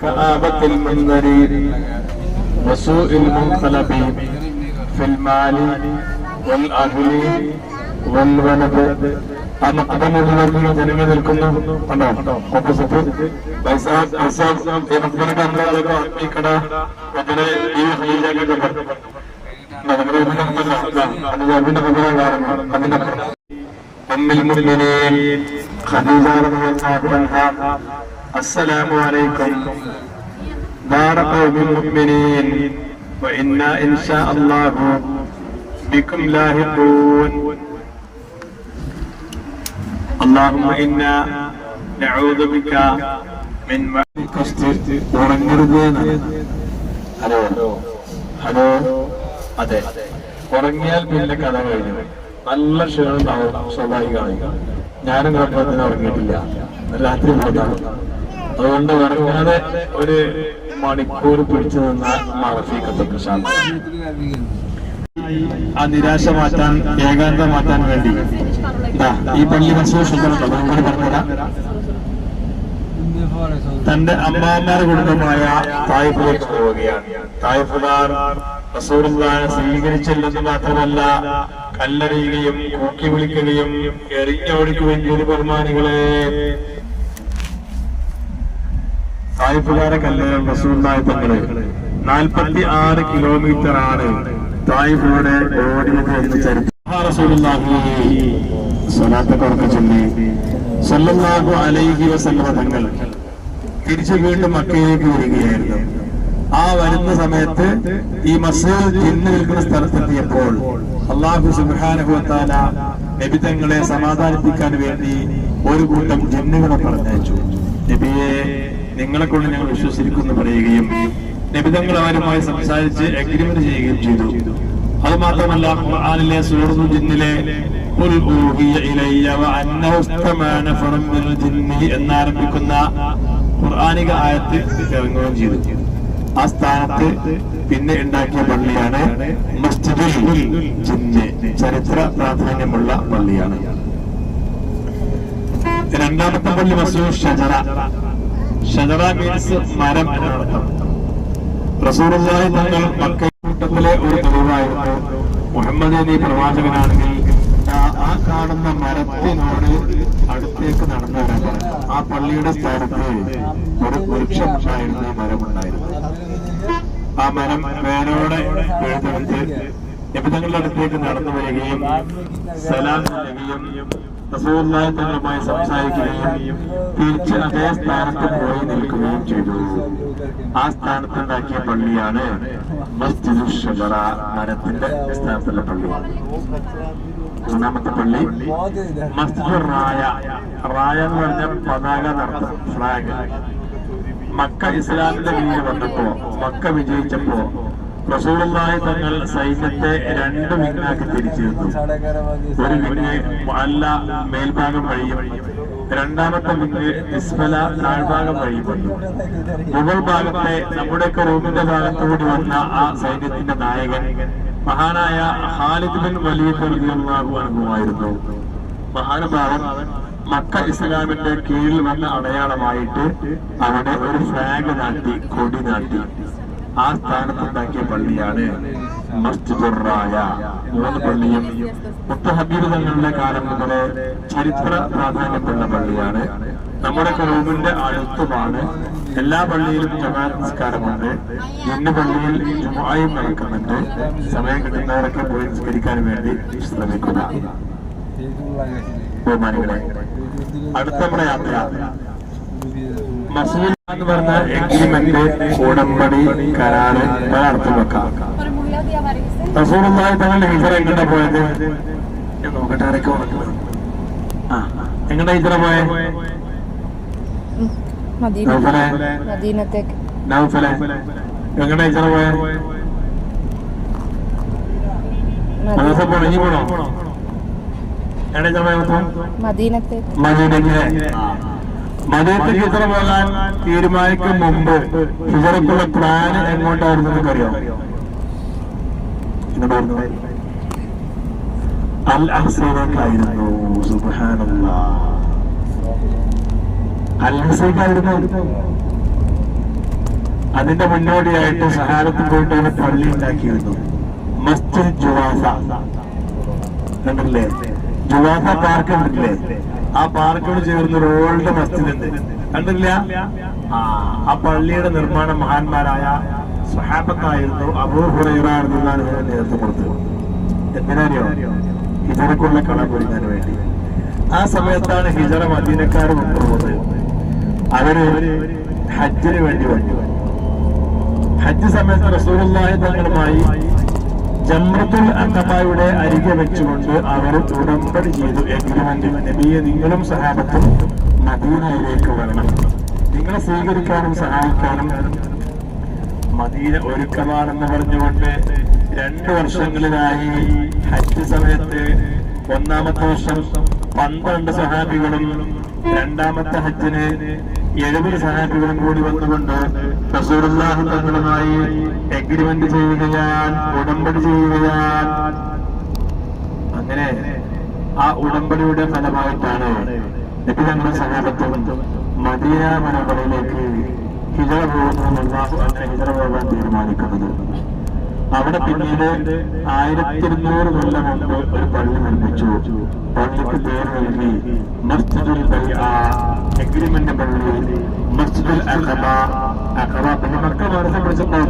كآبة المنذر وسوء المنقلب في المال والأهل والولد. ആ മക്ബറയിൽ ജനങ്ങൾ നിൽക്കുന്നു. കണ്ടോ ഓപ്പോസിറ്റ് അസ്സലാമു അലൈക്കും ദാറ ഖൗമിൽ മുഅ്മിനീൻ വഇന്നാ ഇൻഷാ അല്ലാഹു ബികും ലാഹിഖൂൻ. اللهم إنا نعوذ بك من ഹലോ അതെ ഉറങ്ങിയാൽ പിന്നെ കഥ കഴിഞ്ഞു. നല്ല ക്ഷീണമുണ്ടാവും സ്വാഭാവികമായി. ഞാനും കുഴപ്പത്തിന് ഉറങ്ങിയിട്ടില്ല, രാത്രി പോയതാണ്. അതുകൊണ്ട് ഉറങ്ങാതെ ഒരു മണിക്കൂർ പിടിച്ചു നിന്ന മാനസികത്വം ആ നിരാശ മാറ്റാൻ, ഏകാന്തം മാറ്റാൻ വേണ്ടി ഈ പള്ളി മനസ്സിലുണ്ടോ പറഞ്ഞുതരാം. തന്റെ അമ്മാമാരുടെ കുടുംബമായ തായിഫിലേക്ക് പോവുകയാണ്. തായിഫുകാർ റസൂലുള്ളാഹിയെ സ്വീകരിച്ചില്ലെന്ന് മാത്രമല്ല, കല്ലെറിയുകയും കൂക്കി വിളിക്കുകയും എറിഞ്ഞോടിക്കുകയും ചെയ്തു. ബഹുമാനികളെ, തായിഫുകാരെ കല്ലെറിയാൻ റസൂലുള്ളാഹി തങ്ങള് 46 കിലോമീറ്റർ ആണ് തായിഫിലൂടെ ഓടിയത് എന്ന് ചരിത്രം. സ്വലാത്തൊക്കെ ചൊല്ലി സല്ലല്ലാഹു അലൈഹി വസല്ലമ തങ്ങൾ തിരിച്ചു വീണ്ടും മക്കയിലേക്ക് വരികയായിരുന്നു. ആ വരുന്ന സമയത്ത് ഈ മസ്ജിദ് ജിന്ന് നിൽക്കുന്ന സ്ഥലത്തെത്തിയപ്പോൾ അല്ലാഹു സുബ്ഹാനഹു വ തആല നബി തങ്ങളെ സമാധാനിപ്പിക്കാൻ വേണ്ടി ഒരു കൂട്ടം ജിന്നുകളെ പറഞ്ഞയച്ചു. നബിയെ, നിങ്ങളെ കൊണ്ട് ഞങ്ങൾ വിശ്വസിക്കുന്നു പറയുകയും നബി തങ്ങൾ അവരുമായി സംസാരിച്ച് അഗ്രിമെന്റ് ചെയ്യുകയും ചെയ്തു. അത് മാത്രമല്ല, ഖുർആനിലെ സൂറത്തുൽ ജിന്നിലെ ഖുൽ ഊഹിയ ഇലയ്യ വഅന്നഹു ഇസ്തമഅ നഫറുൻ മിനൽ ജിന്നി എന്നാരംഭിക്കുന്ന ഖുർആനിക ആയത്ത് ഇറങ്ങുകയും ചെയ്തു. ആ സ്ഥാനത്ത് പിന്നെ ഉണ്ടാക്കിയ പള്ളിയാണ് മസ്ജിദുൽ ജിന്ന്. ചരിത്ര പ്രാധാന്യമുള്ള പള്ളിയാണ്. രണ്ടാമത്തെ പള്ളി മസ്ജിദുൽ ഷജറ. ഷജറ മീൻസ് മരം എന്നർത്ഥം. റസൂലുള്ളാഹി തങ്ങൾ മക്കയിലെ ഒരു തെളിവായിരുന്നു. മുഹമ്മദ് നബി പ്രവാചകനാണെങ്കിൽ ആ കാണുന്ന മരത്തിനോട് അടുത്തേക്ക് നടന്നു വരാൻ പറഞ്ഞു. ആ പള്ളിയുടെ സ്ഥാനത്ത് ഒരു വൃക്ഷമുണ്ടായിരുന്നു, മരമുണ്ടായിരുന്നു. ആ മരം വേരോടെ എഴുതെടുത്ത് നബി തങ്ങളുടെ അടുത്തേക്ക് നടന്നു വരികയും സലാം നൽകുകയും റസൂലുള്ളാഹി തങ്ങളുമായി സംസാരിക്കുകയും തിരിച്ച് അതേ സ്ഥാനത്ത് പോയി നിൽക്കുകയും ചെയ്തു. ആ സ്ഥാനത്തുണ്ടാക്കിയ പള്ളിയാണ് മസ്ജിദുൽ ഷജറ, മരത്തിന്റെ സ്ഥാനത്തുള്ള പള്ളി. മൂന്നാമത്തെ പള്ളി മസ്ജിദുർ റായ. റായ എന്ന് പറഞ്ഞ പതാക നടത്തും, ഫ്ലാഗ്. മക്ക ഇസ്ലാമിന്റെ കീഴിൽ വന്നപ്പോ, മക്ക വിജയിച്ചപ്പോ റസൂലുള്ളാഹി തങ്ങൾ സൈന്യത്തെ 2 വിങ്ങാക്കി തിരിച്ചിരുന്നു. ഒരു വിങ്ങ് അല്ല മേൽഭാഗം വഴിയും, രണ്ടാമത്തെ വിങ്ങ് ഇസ്ഫല താഴ്ഭാഗം വഴിയും വന്നു. മുകൾ ഭാഗത്തെ നമ്മുടെയൊക്കെ റൂമിന്റെ ഭാഗത്തുകൂടി വന്ന ആ സൈന്യത്തിന്റെ നായകൻ മഹാനായ ഖാലിദ് ബിൻ വലീദ് റളിയല്ലാഹു അൻഹു ആയിരുന്നു. മഹാനുഭാവൻ മക്ക ഇസ്ലാമിന്റെ കീഴിൽ വന്ന അടയാളമായിട്ട് അവിടെ ഒരു ഫ്ലാഗ് നാട്ടി, കൊടി നാട്ടി. ആ സ്ഥാനത്തുണ്ടാക്കിയ പള്ളിയാണ് മസ്ജിദുർ റായ. 3 പള്ളിയും മുത്തഹബീബ് തങ്ങളുടെ കാലം മുതലേ ചരിത്ര പ്രാധാന്യമുള്ള പള്ളിയാണ്. നമ്മുടെ റൂമിന്റെ അടുത്തുമാണ്. എല്ലാ പള്ളിയിലും ജമാഅത്ത് നിസ്കാരമുണ്ട്. ഇന്ന് പള്ളിയിൽ ജുമുഅയും നടക്കുന്നുണ്ട്. സമയം കിട്ടുന്നവരൊക്കെ പോയി നിസ്കരിക്കാൻ വേണ്ടി ശ്രമിക്കുക. ബഹുമാനികളെ, അടുത്ത നമ്മുടെ യാത്ര മസ്ജിദ് എന്ന് പറഞ്ഞ എഗ്രിമെന്റ്, ഉടമ്പടി, കരാറ് പല അർത്ഥം വെക്കാം. റസൂലുള്ളാഹി തങ്ങളുടെ ഹിജ്റ എങ്ങോട്ടാ പോയത്? നോക്കട്ടെ, ആരൊക്കെ എങ്ങോട്ടാ ഹിജ്റ പോയെ? നൗഫലെ എങ്ങോട്ടാ ഹിജ്റ പോയെ? പോണോ? ഇനി പോണോ? എവിടെ ഹിജ്റ പോയ? മദീനത്തേക്ക്. മദീനത്തേക്ക് ഹിജ്റ പോകാൻ തീരുമാനിക്കും മുമ്പ് ഹിജ്റക്കുള്ള പ്ലാൻ എങ്ങോട്ടായിരുന്നു അറിയോ? അൽ അഹ്സയിലേക്കായിരുന്നു. സുബ്ഹാനല്ലാഹ്, അൽ അഹ്സയിലേക്കായിരുന്നു. അതിന്റെ മുന്നോടിയായിട്ട് സഹാബത്ത് പോയിട്ട് ഒരു പള്ളി ഉണ്ടാക്കിയിരുന്നു, മസ്ജിദ് ജുവാസ. കണ്ടില്ലേ? ജുവാസ പാർക്ക് കണ്ടില്ലേ? ആ പാർക്കോട് ചേർന്ന് ഒരു ഓൾഡ് മസ്ജിദ് ഉണ്ട്, കണ്ടില്ല? ആ പള്ളിയുടെ നിർമ്മാണം മഹാന്മാരായ സ്വഹാബത്തായിരുന്നു. അബൂ ഹുറൈറ റളിയല്ലാഹു അൻഹു നേതൃത്വം കൊടുത്തു. എന്തിനറിയോ? ഹിജറക്കുള്ള കടം കൊടുക്കാൻ വേണ്ടി. ആ സമയത്താണ് ഹിജറ മദീനക്കാർ കൊണ്ടുപോകുന്നത്. അവര് ഹജ്ജിന് വേണ്ടി വന്നു. ഹജ്ജ് സമയത്ത് റസൂലുള്ളാഹി തങ്ങളുമായി ജംറത്തുൽ അഖബയുടെ അരികെ വെച്ചുകൊണ്ട് അവർ ഉടമ്പടി ചെയ്തു, എഗ്രിമെന്റ്. നബിയെ, നിങ്ങളും സഹാബത്തും മദീനയിലേക്ക് വരണം, നിങ്ങളെ സ്വീകരിക്കാനും സഹായിക്കാനും മദീന ഒരുക്കമാണെന്ന് പറഞ്ഞുകൊണ്ട് 2 വർഷങ്ങളിലായി ഹജ്ജ് സമയത്ത് ഒന്നാമത്തെ വർഷം 12 സഹാബികളും രണ്ടാമത്തെ ഹജ്ജിന് 70 സഹാബികളും കൂടി വന്നുകൊണ്ട് റസൂലുള്ളാഹി തങ്ങളുമായി എഗ്രിമെന്റ് ചെയ്യുകയാണ്, ഉടമ്പടി ചെയ്യുകയാണ്. അങ്ങനെ ആ ഉടമ്പടിയുടെ ഫലമായിട്ടാണ് നബി തങ്ങളുടെ സഹാബത്തും മദീന മനോഹരയിലേക്ക് ഹിജറ പോകാൻ തീരുമാനിക്കുന്നത്. അവിടെ പിന്നീട് 1200 കൊല്ലം മുമ്പ് ഒരു പള്ളി നിർമ്മിച്ചു. പള്ളിക്ക് പേര് നൽകി മസ്ജിദുൽ ബൈഅ, എഗ്രിമെന്റ് പള്ളി, മസ്ജിദുൽ അഖബ. അഖബ പിന്നെ മക്കൾ മനസ്സിൽ പിടിച്ചപ്പോൾ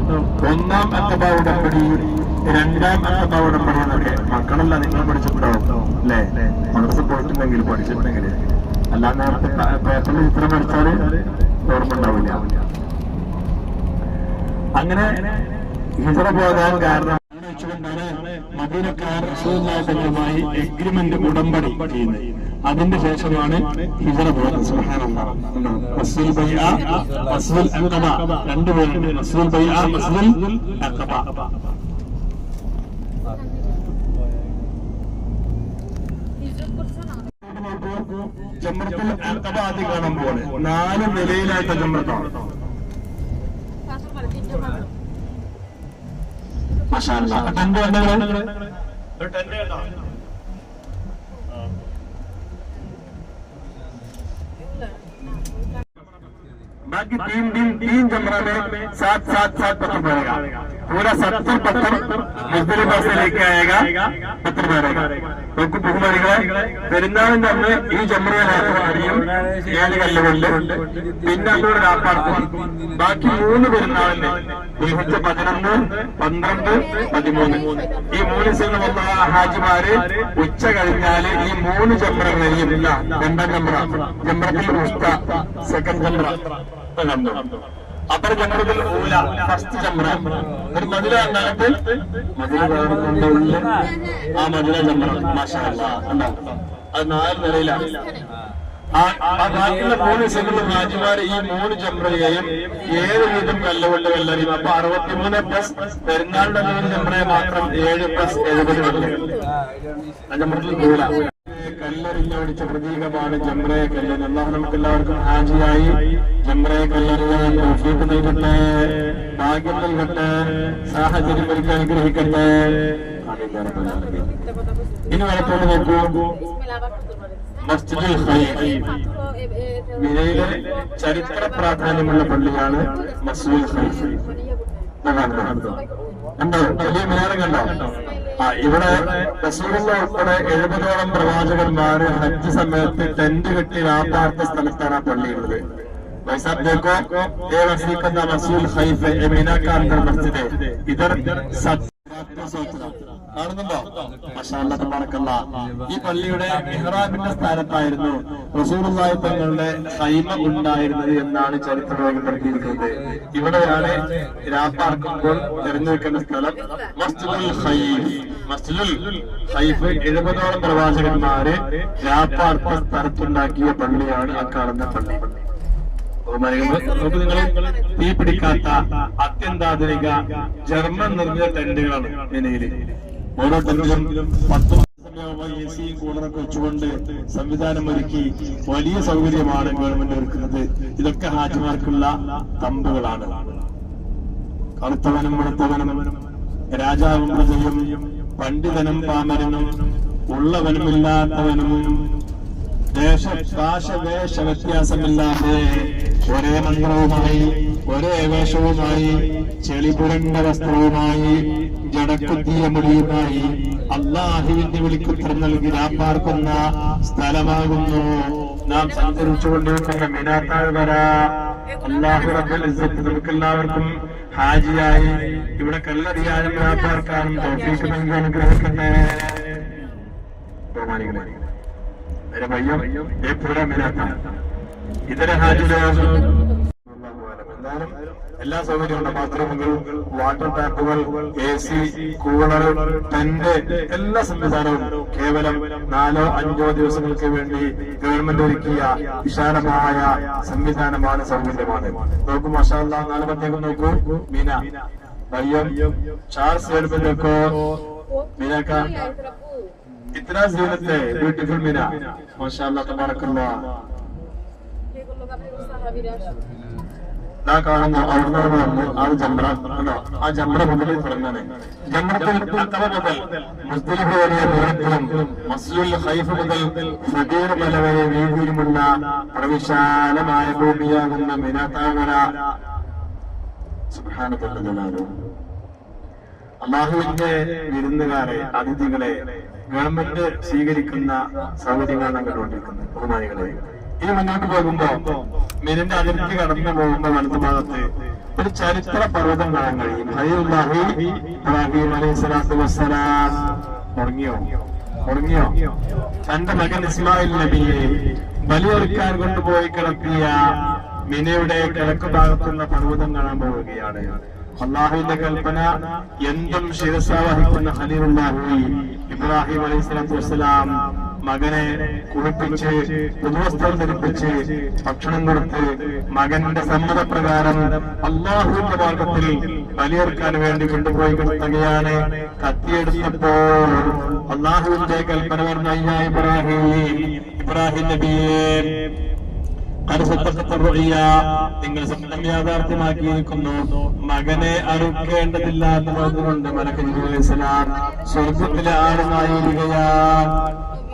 1ാം അഖബ ഉടമ്പടി, 2ാം അഖബ ഉടമ്പടി എന്നൊക്കെ മക്കളല്ല നിങ്ങൾ പഠിച്ചിട്ടുണ്ടാവും അല്ലേ? മനസ്സിൽ പോയിട്ടുണ്ടെങ്കിൽ പഠിച്ചിട്ടുണ്ടെങ്കിൽ. അല്ലാതെ നേരത്തെ പേപ്പറിൽ ചിത്രം പഠിച്ചാല് ഓർമ്മ ഉണ്ടാവില്ല. അങ്ങനെ ഹിജറ പോകാൻ കാരണം വെച്ചുകൊണ്ടാണ് മദീനക്കാർ റസൂലുള്ളാഹി തങ്ങളുമായി എഗ്രിമെന്റ് ഉടമ്പടി ചെയ്യുന്നത്. അതിന്റെ ശേഷമാണ് ഹിജറ പോകുന്നത്. സുബ്ഹാനല്ലാഹ്. മസ്ജിദുൽ ബൈഅ, മസ്ജിദുൽ അഖബ, രണ്ടുപേരുണ്ട്. മസ്ജിദുൽ ബൈഅ, മസ്ജിദുൽ അഖബ. ജംറത്തുൽ അഖബ ആദ്യം കാണുമ്പോൾ 4 നിലയിലായിട്ട് ജംറത്താണ്. बाकी 3 जमरा में 7 पत्थर भरेगा, पूरा 70 पत्थर मुज़दलिफा से लेके आएगा, पत्थर भरेगा. നമുക്ക് ബഹുമാനികളെ, പെരുന്നാളിന്റെ അന്ന് ഈ ജംറയിലായിരുന്നു അരിയും 7 കല്ലുകൊണ്ട്, പിന്നെ അങ്ങോട്ട് രാപ്പാർക്കും. ബാക്കി 3 പെരുന്നാളിന് ദുൽഹിജ്ജ 11, 12, 13 ഈ 3 ദിവസം വന്ന ഹാജിമാര് ഉച്ച കഴിഞ്ഞാല് ഈ 3 ജംറകളെയും 2ാം ജംറത്തിൽ ഉസ്ത, സെക്കൻഡ് ജംറ കണ്ടു. അപ്പർ ജംറത്തിൽ ഊല, ഫസ്റ്റ് ജംറ. ഒരു മദിന കണ്ടിട്ട് മദിന കാണുന്നുണ്ട് ഉള്ളിൽ ആ മദിന ജംറ. മാഷാ അല്ലാഹ് കണ്ടോ? അത് 4 നിലയിലാണ്. ആ ബാക്കിയുള്ള 3 ദിവസങ്ങളിലും ഹാജിമാര് ഈ 3 ജംറയെയും 7 വീതം കല്ലുകൊണ്ട് കല്ലെറിയും. അപ്പൊ 63 പ്ലസ് പെരുന്നാളിന്റെ 3 ജംറയെ മാത്രം 7 പ്ലസ് 70 കല്ല്. ആ ജംറത്തിൽ ഊല കല്ലെറിഞ്ഞ് പഠിച്ച പ്രതീകമാണ് ജംറയെ കല്ല്. അല്ലാഹു നമുക്ക് എല്ലാവർക്കും ഹാജിയായി ജംറയെ കല്ലെറിയാൻ തൗഫീഖ് നൽകട്ടെ, ഭാഗ്യം നൽകട്ടെ, സാഹചര്യം ഒരുക്കി അനുഗ്രഹിക്കട്ടെ. ഇനി വരത്തോട് നോക്കൂ. മസ്ജിദുൽ ഖൈഫ് മിനയിലെ ചരിത്ര പ്രാധാന്യമുള്ള പള്ളിയാണ് മസ്ജിദുൽ ഖൈഫ്. കണ്ടോ? വലിയ മിനാരം കണ്ടോ? ഇവിടെ റസൂലുള്ളാഹി ഉൾപ്പെടെ 70ഓളം പ്രവാചകന്മാര് ഹജ്ജ് സമയത്ത് ടെന്റ് കെട്ടി രാപ്പാർത്ത സ്ഥലത്താണ് ആ പള്ളിയുള്ളത്. भाई देखो ये वसी का नाम मस्जिद खैफ है, मीना का अंदर मस्जिद है. इधर കാണുന്നുണ്ടോ? മാഷാഅല്ലാഹ് തബാറക്കല്ലാഹ്. ഈ പള്ളിയുടെ മിഹ്റാബിന്റെ സ്ഥാനത്തായിരുന്നു റസൂലുള്ളാഹി തങ്ങളുടെ ഖൈമ ഉണ്ടായിരുന്നത് എന്നാണ് ചരിത്രം രേഖപ്പെടുത്തിയിരിക്കുന്നത്. ഇവിടെയാണ് രാപ്പാർക്കുമ്പോൾ തിരഞ്ഞെടുക്കേണ്ട സ്ഥലം മസ്ജിദുൽ ഖൈഫ്. മസ്ജിദുൽ ഖൈഫ് 70ഓളം പ്രവാചകന്മാര് രാപ്പാർത്ത സ്ഥലത്തുണ്ടാക്കിയ പള്ളിയാണ് അക്കാണുന്ന പള്ളി. നോക്ക് നിങ്ങൾ, തീ പിടിക്കാത്ത അത്യന്താധുനിക ജർമ്മൻ നിർമ്മിത ടെന്റുകളാണ് മിനയില്. ഓരോ ടെന്റിലും 10 എസിയും കൂളറൊക്കെ വെച്ചുകൊണ്ട് സംവിധാനം ഒരുക്കി വലിയ സൗകര്യമാണ് ഗവൺമെന്റ് ഒരുക്കുന്നത്. ഇതൊക്കെ ഹാജിമാർക്കുള്ള തമ്പുകളാണ്. കറുത്തവനും വെളുത്തവനും, രാജാവും പ്രജയും, പണ്ഡിതനും പാമരനും, ഉള്ളവനും ഇല്ലാത്തവനും, ദേശ ഭാഷ വേഷ വ്യത്യാസമില്ലാതെ ഒരേ മന്ത്രവുമായി ഒരേ വേഷവുമായി ചെളിപുരണ്ട വസ്ത്രവുമായി ജടക്കുത്തിയ മുടിയുമായി അള്ളാഹുവിന്റെ വിളിക്കുത്തരം നൽകി പാർക്കുന്ന സ്ഥലമാകുന്നു നാം സഞ്ചരിച്ചുകൊണ്ടിരിക്കുന്ന മിനാത്താഴ്വര. അല്ലാഹു റബ്ബുൽ ഇസ്സത്ത് നമുക്കെല്ലാവർക്കും ഹാജിയായി ഇവിടെ കല്ലറിയാനും പാർക്കാനും തൗഫീഖ് നൽകി അനുഗ്രഹിക്കട്ടെ. मेरे भाइयों ये पूरा मेरा था इधर ഹാജിയുടെ എല്ലാ സൗകര്യമുണ്ട്. ബാത്റൂമുകൾ, വാട്ടർ ടാപ്പുകൾ, AC, കൂളർ, ടെന്റ്, എല്ലാ സംവിധാനവും കേവലം 4-5 ദിവസങ്ങൾക്ക് വേണ്ടി ഗവൺമെന്റ് ഒരുക്കിയ വിശാലമായ സംവിധാനമാണ്, സൗകര്യമാണ്. നോക്കൂ മാഷാ അല്ലാഹ്, നാലമത്തേക്ക് നോക്കൂ. മീന ഭയ്യം 4 साइड में देखो मीना का इतना जीनत है, ब्यूटीफुल मीना माशाअल्लाह तबारकल्लाह. കാണുന്നു അവിടുന്ന് ആ ജംറ കണ്ടോ, ആ ജംറ മുതൽ തുടങ്ങാണ്. ജംറത്തുൽ അഖബ മുതൽ മുസ്ദലിഫ വരെ ദൂരത്തിലും മസ്ജിദുൽ ഖൈഫ് മുതൽ ഫദീർ മല വരെ വീതിയിലുമുള്ള പ്രവിശാലമായ ഭൂമിയാകുന്ന മിനാത്താഴ്വര. സുബ്ഹാനല്ലാഹ്. അല്ലാഹുവിന്റെ വിരുന്നുകാരെ, അതിഥികളെ ഗവൺമെന്റ് സ്വീകരിക്കുന്ന സൗകര്യങ്ങളാണ് കണ്ടുകൊണ്ടിരിക്കുന്നത്. ബഹുമാനികളെ, ഇനി മുന്നോട്ട് പോകുമ്പോ മിനിന്റെ അതിർത്തി കടന്നു പോകുന്ന വലതു ഭാഗത്ത് ഒരു ചരിത്ര പർവ്വതം കാണാൻ കഴിയും. ഇബ്രാഹിം അലൈഹി സ്വലാത്തു വസ്സലാം ഉറങ്ങിയോ തന്റെ മകൻ ഇസ്മായിൽ നബിയെ ബലിയൊരുക്കാൻ കൊണ്ടുപോയി കിടത്തിയ മിനയുടെ കിഴക്ക് ഭാഗത്തുള്ള പർവ്വതം കാണാൻ പോവുകയാണ്. അള്ളാഹുവിന്റെ കൽപ്പന എന്തും ശിരസാവഹിക്കുന്ന ഖലീലുല്ലാഹി ഇബ്രാഹിം അലൈഹി സ്വലാത്തു വസ്സലാം മകനെ കുളിപ്പിച്ച് പുതുവസ്ത്രം ധരിപ്പിച്ച് ഭക്ഷണം കൊടുത്ത് മകന്റെ സമ്മതപ്രകാരം അള്ളാഹുവിന്റെ മാർഗത്തിൽ ബലിയെടുക്കാൻ വേണ്ടി കൊണ്ടുപോയി കിടത്തുകയാണ്. കത്തിയെടുത്തപ്പോൾ അള്ളാഹുവിന്റെ കൽപ്പന പറഞ്ഞ ഇബ്രാഹിം നബിയെ നിങ്ങൾ സ്വപ്നം യാഥാർത്ഥ്യമാക്കിയിരിക്കുന്നു. മകനെ അറുക്കേണ്ടതില്ല എന്ന് പറഞ്ഞുകൊണ്ട് മലക്ക് ജിബ്രീൽ അലൈഹിസ്സലാം സ്വർഗത്തിലെ ആളുമായിരിക്കുകയാണ്.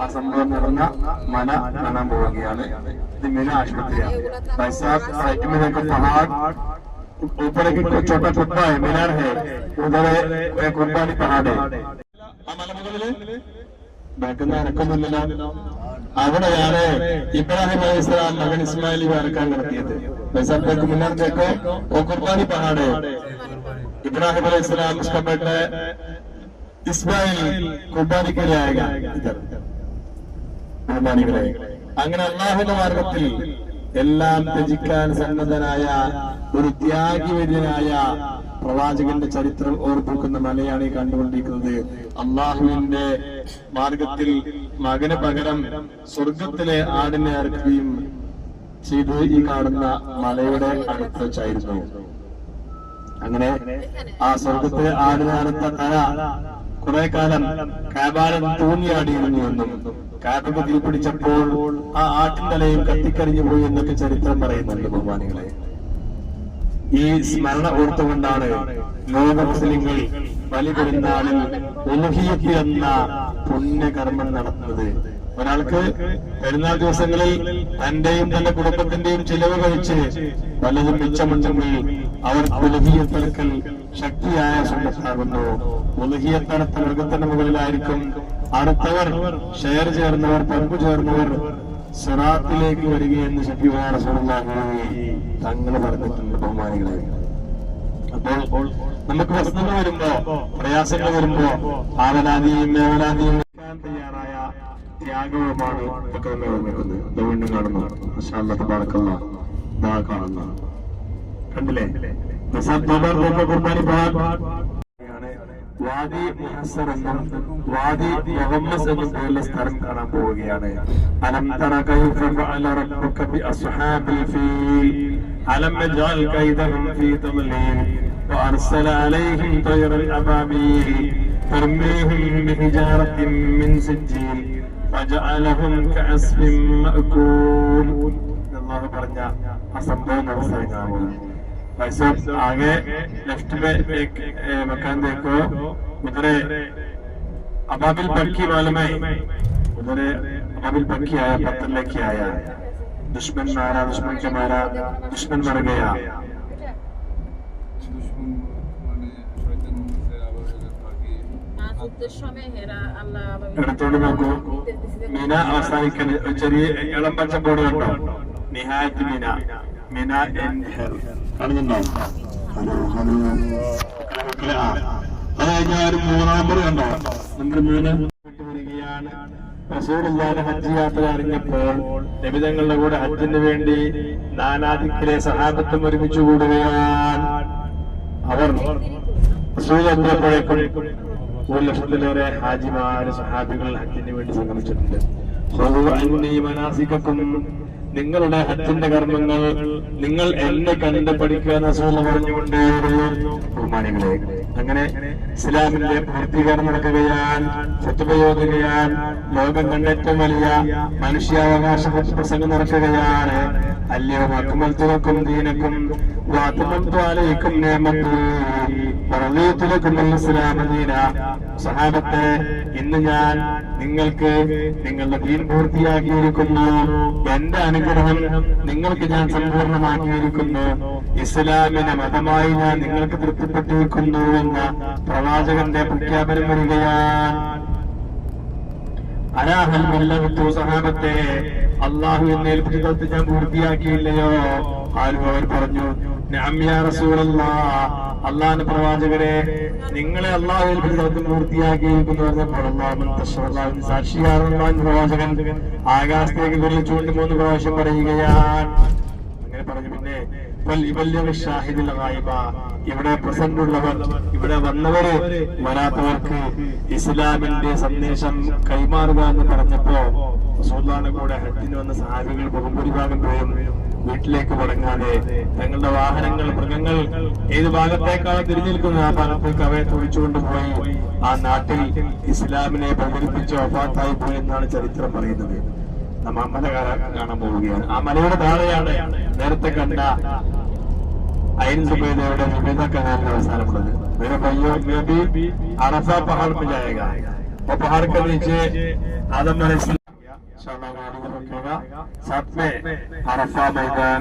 ആ സംഭവം നടന്ന മല കാണാൻ പോവുകയാണ്. ഇത് മിന ആശുപത്രിയാണ്. ऊपर एक छोटा कुत्ता है, मीनार है, उधर कुर्बानी पहाड़ है. ആ മലമുകളില് ബാക്കുന്ന അനക്കൊന്നുമില്ല. അവിടെയാണ് ഇബ്രാഹിം അലൈഹി സ്വലാം മകൻ ഇസ്മായിൽ ഇറക്കാൻ നടത്തിയത്. बैसाख मीनार देखो, वो कुर्बानी पहाड़ है. इब्राहिम अलैहिस्सलाम उसका बेटा इस्माइल कुर्बानी के लिए आएगा इधर. कुर्बानी करेगा. അങ്ങനെ അല്ലാഹുവിന്റെ മാർഗത്തിൽ എല്ലാം ത്യജിക്കാൻ സന്നദ്ധനായ ഒരു ത്യാഗിവര്യനായ പ്രവാചകന്റെ ചരിത്രം ഓർപ്പിക്കുന്ന മലയാണ് ഈ കണ്ടുകൊണ്ടിരിക്കുന്നത്. അള്ളാഹുവിന്റെ മാർഗത്തിൽ മകന് പകരം സ്വർഗത്തിലെ ആടിനെ അറുക്കുകയും ചെയ്ത് ഈ കാണുന്ന മലയുടെ അടുത്ത് വെച്ചായിരുന്നു. അങ്ങനെ ആ സ്വർഗത്തിലെ ആടിനെ അറുത്ത തല കുറെ കാലം കാബാലം തൂങ്ങിയാടിയിരുന്നു എന്നും കാബയ്ക്ക് തീപിടിച്ചപ്പോൾ ആ ആട്ടിൻതലയും കത്തിക്കരിഞ്ഞു പോയി എന്നൊക്കെ ചരിത്രം പറയുന്നുണ്ട്. ബഹുമാനികളെ, ഈ സ്മരണ ഓർത്തുകൊണ്ടാണ് ലോക മുസ്ലിങ്ങൾ ബലി പെരുന്നാളിൽ ഉലുഹിയ്യത്ത് എന്ന പുണ്യകർമ്മം നടത്തുന്നത്. ഒരാൾക്ക് പെരുന്നാൾ ദിവസങ്ങളിൽ തന്റെയും തന്റെ കുടുംബത്തിന്റെയും ചിലവ് കഴിച്ച് പലതും മിച്ചമുണ്ടെങ്കിൽ അവർ ഉലുഹിയ്യത്തെടുക്കൽ ശക്തിയായ സുന്നത്താകുന്നു. ഉലുഹിയ്യത്തടുത്ത മൃഗത്തിന്റെ മുകളിലായിരിക്കും അടുത്തവർ ഷെയർ ചേർന്നവർ പങ്കുചേർന്നവർ സിറാത്തിലേക്ക് വരികയെന്ന് ശക്തിയായ റസൂലുള്ളാഹി തങ്ങൾ പറഞ്ഞിട്ടുണ്ട്. ബഹുമാനികളെ, അപ്പോൾ നമുക്ക് പ്രശ്നങ്ങൾ വരുമ്പോ, പ്രയാസങ്ങൾ വരുമ്പോ ആവലാതിയും മേവലാതിയും തയ്യാറായ ത്യാഗവുമാണ് ഇതൊക്കെ നമ്മൾ ഓർമ്മിക്കുന്നത്. വീണ്ടും കാണുന്നു. മാഷാ അല്ലാഹ് തബാറക്കല്ലാഹ്. കാണുന്നു, കണ്ടില്ലേ? കുർബാനി വാദി മുഹസ്സർ എന്നും വാദി മുഹമ്മസ് എന്നും പേരുള്ള സ്ഥലം കാണാൻ പോവുകയാണ്. അലം തറ കൈഫ ഫഅല റബ്ബുക ബി അസ്ഹാബിൽ ഫീൽ അലം യജ്അൽ കൈദഹും ഫീ തദ്ലീൽ വഅർസല അലൈഹിം തയ്റൻ അബാബീൽ തർമീഹിം ബിഹിജാറത്തിൻ മിൻ സിജ്ജീൽ വജഅലഹും കഅസ്ഫിൻ മഅകൂൽ. അല്ലാഹു പറഞ്ഞ ആ സംഭവം അവസാനിക്കുന്നു. आगे लेफ्ट में एक मकान देखो, उधर अबाबिल पक्की मालूम है, उधर अबाबिल पक्की आया, पत्थर लेके आया, दुश्मन मारा, दुश्मन के मारा, दुश्मन मर गया. দুশমন মানে শয়তান সে আবার বাকি എടുത്തോണ്ട് നോക്കൂ. മിന അവസാനിക്കുന്ന ഒരു ചെറിയ ഇളം പച്ച ബോർഡ് കണ്ടോ? നിഹായത്ത് മിന, മിന കാണുന്നുണ്ടോ? അത് കഴിഞ്ഞാൽ ഒരു മൂന്നാം നമ്പർ കണ്ടോ? നമ്പർ 3 വരികയാണ്. റസൂലുള്ളാഹിയുടെ ഹജ്ജ് യാത്ര അറിഞ്ഞപ്പോൾ നബിതങ്ങളുടെ കൂടെ ഹജ്ജിന് വേണ്ടി നാനാദിക്കിലെ സഹാബത്തും ഒരുമിച്ച് കൂടുകയാണ്. അവർ റസൂൽ എത്തിയപ്പോഴേക്കും 1,00,000-ലേറെ ഹാജിമാര് സഹാബികൾ ഹജ്ജിന് വേണ്ടി സംഗമിച്ചിട്ടുണ്ട്. നിങ്ങളുടെ ഹജ്ജിന്റെ കർമ്മങ്ങൾ നിങ്ങൾ എന്നെ കണ്ട് പഠിക്കാൻ റസൂൽ പറഞ്ഞുകൊണ്ട് ബഹുമാനികളെ. അങ്ങനെ ഇസ്ലാമിന്റെ പൂർത്തീകരണം നടക്കുകയാൽ ഫത്വയോതുകയാൽ ലോകം കണ്ട ഏറ്റവും വലിയ മനുഷ്യാവകാശ പ്രസംഗം നടക്കുകയാണ്. അല്യവും അക്മൽതുലക്കും ദീനക്കും വഅത്മംതു അലൈക്കും നിഅമതി വറദീതു ലക്കും ഇസ്ലാമ ദീന. സഹാബത്തെ, ഇന്ന് ഞാൻ നിങ്ങൾക്ക് നിങ്ങളുടെ ദീൻ പൂർത്തിയാക്കിയിരിക്കുന്നു. എന്റെ അനുഗ്രഹം നിങ്ങൾക്ക് ഞാൻ സമ്പൂർണ്ണമാക്കിയിരിക്കുന്നു. ഇസ്ലാമിനെ മതമായി ഞാൻ നിങ്ങൾക്ക് തൃപ്തിപ്പെട്ടിരിക്കുന്നു എന്ന പ്രവാചകന്റെ പ്രഖ്യാപനം വരികയാണ്. അലാഹൽ വല്ലത്തു സഹാബത്തെ, അള്ളാഹു എന്നെ ഏൽപ്പിച്ചത് ഞാൻ പൂർത്തിയാക്കിയില്ലയോ? ആരും അവർ പറഞ്ഞു, നഅം യാ റസൂലല്ലാഹ്, അള്ളാഹുവിന്റെ പ്രവാചകരെ, നിങ്ങളെ അള്ളാഹു ഏൽപ്പിച്ചത് പൂർത്തിയാക്കിയിരിക്കുന്നു പറഞ്ഞപ്പോൾ അള്ളാഹു സാക്ഷിയാണെന്ന് പ്രവാചകൻ ആകാശത്തേക്ക് വിരലിച്ചുകൊണ്ട് 3 പ്രാവശ്യം പറയുകയാണ്. അങ്ങനെ പറഞ്ഞു. പിന്നെ ഇവിടെ പ്രസന്റ് ഉള്ളവർ, ഇവിടെ വന്നവര് വരാത്തവർക്ക് ഇസ്ലാമിന്റെ സന്ദേശം കൈമാറുക എന്ന് പറഞ്ഞപ്പോ റസൂലുള്ളാഹിയുടെ കൂടെ ഹജ്ജിന് വന്ന സഹാബികൾ ബഹുഭൂരിഭാഗം പേരും വീട്ടിലേക്ക് മടങ്ങാതെ തങ്ങളുടെ വാഹനങ്ങൾ, മൃഗങ്ങൾ ഏത് ഭാഗത്തേക്കാണ് തിരിഞ്ഞു നിൽക്കുന്നത് ആ ഭാഗത്തേക്ക് അവയെ തുഴിച്ചുകൊണ്ടുപോയി ആ നാട്ടിൽ ഇസ്ലാമിനെ പ്രചരിപ്പിച്ച് വഫാത്തായി പോയി എന്നാണ് ചരിത്രം പറയുന്നത്. നമ്മ മല കാണാൻ പോവുകയാണ്. ആ മലയുടെ താഴെയാണ് നേരത്തെ കണ്ട ഐൻ സുബൈദയുടെ സുബൈദ കനാലിന്റെ അവസാനമുള്ളത്. मेरे भाइयों, मैं भी अरफा पहाड़ पे जाएगा और पहाड़ के नीचे आदम रखेगा, साथ में अरफा मैदान,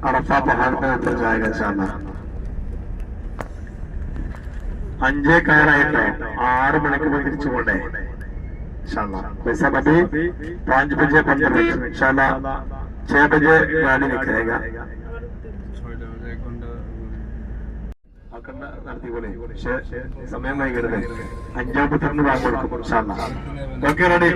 अरफा पहाड़ पे उतर जाएगा इंशाल्लाह. 5 കയറായിട്ടോ 6 മണിക്കൂർ തിരിച്ചു കൊണ്ടേ इंशाल्लाह. वैसा अभी 5 बजे 15 मिनट इंशाल्लाह 6 बजे गाड़ी निकलेगा. നടത്തിക്കോളെ, പക്ഷെ സമയം വൈകരുത്. 5:30 വാങ്ങി കൊടുക്കും. Okay, ready.